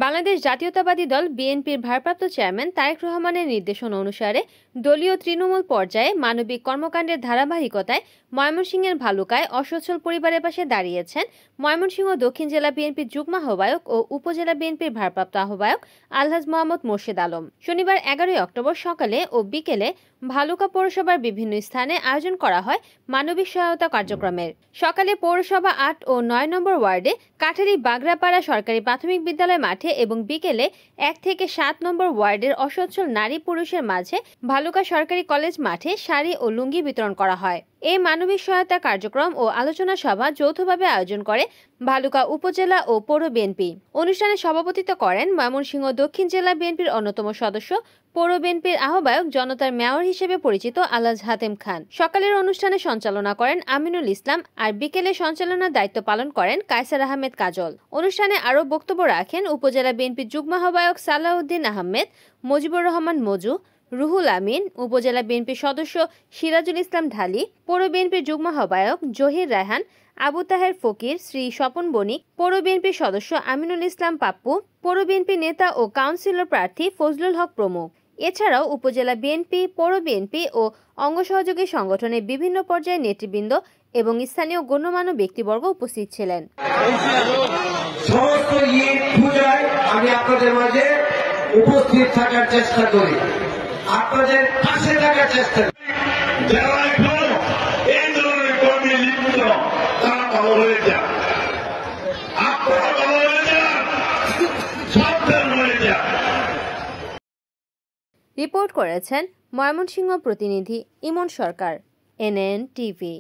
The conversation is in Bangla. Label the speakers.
Speaker 1: বাংলাদেশ জাতীয়তাবাদী দল বিএনপির ভারপ্রাপ্ত চেয়ারম্যান তারেক রহমানের নির্দেশনা অনুসারে দলীয় তৃণমূল পর্যায়ে মানবিক কর্মকাণ্ডের ধারাবাহিকতায় ময়মনসিংহের ভালুকায় অসচ্ছল পরিবারের পাশে দাঁড়িয়েছেন ময়মনসিংহ দক্ষিণ জেলা বিএনপির যুগ্ম আহ্বায়ক ও উপজেলা বিএনপির ভারপ্রাপ্ত আহ্বায়ক আলহাজ মোহাম্মদ মোর্শেদ আলম। শনিবার 11 অক্টোবর সকালে ও বিকেলে ভালুকা পৌরসভার বিভিন্ন স্থানে আয়োজন করা হয় মানবিক সহায়তা কার্যক্রমের। সকালে পৌরসভা 8 ও 9 নম্বর ওয়ার্ডে কাঠারি বাগড়াপাড়া সরকারি প্রাথমিক বিদ্যালয় মাঠে এবং বিকেলে 1 থেকে 7 নম্বর ওয়ার্ডের অসচ্ছল নারী পুরুষের মাঝে ভালুকা সরকারি কলেজ মাঠে শাড়ি ও লুঙ্গি বিতরণ করা হয়। এই মানবিক সহায়তা কার্যক্রম ও আলোচনা সভা যৌথভাবে আয়োজন করে ভালুকা উপজেলা ও পৌর বিএনপি। অনুষ্ঠানে সভাপতিত্ব করেন ময়মনসিংহ দক্ষিণ জেলা বিএনপির অন্যতম সদস্য পৌর বিএনপির আহ্বায়ক জনতার মেয়র হিসেবে পরিচিত আলহাজ হাতেম খান। সকালের অনুষ্ঠানে সঞ্চালনা করেন আমিনুল ইসলাম আর বিকেলে সঞ্চালনার দায়িত্ব পালন করেন কায়সার আহমেদ কাজল। অনুষ্ঠানে আরও বক্তব্য রাখেন উপজেলা বিএনপির যুগ্ম আহ্বায়ক সালাউদ্দিন আহমেদ, মুজিবুর রহমান মজু, রুহুল আমিন, উপজেলা বিএনপির সদস্য সিরাজুল ইসলাম ঢালি, পৌর বিএনপির যুগ্ম আহ্বায়ক জহির রায়হান, আবু তাহের ফকির, শ্রী স্বপন বণিক, পৌর বিএনপির সদস্য আমিনুল ইসলাম পাপ্পু, পৌর বিএনপি নেতা ও কাউন্সিলর প্রার্থী ফজলুল হক প্রমুখ। এছাড়াও উপজেলা বিএনপি, পৌর বিএনপি ও অঙ্গ সহযোগী সংগঠনের বিভিন্ন পর্যায়ের নেতৃবৃন্দ এবং স্থানীয় গণ্যমান্য ব্যক্তিবর্গ উপস্থিত ছিলেন।
Speaker 2: আমি আপনাদের মাঝে উপস্থিত থাকার চেষ্টা করি, আপনাদের পাশে থাকার চেষ্টা করি। যারা এখন এই ধরনের কর্মে লিপ্ত তারা ভালো হয়ে যান, আপনারা ভালো হয়ে যান, সাবধান হয়ে যান।
Speaker 1: রিপোর্ট করেছেন ময়মনসিংহ প্রতিনিধি ইমন সরকার, NN টিভি।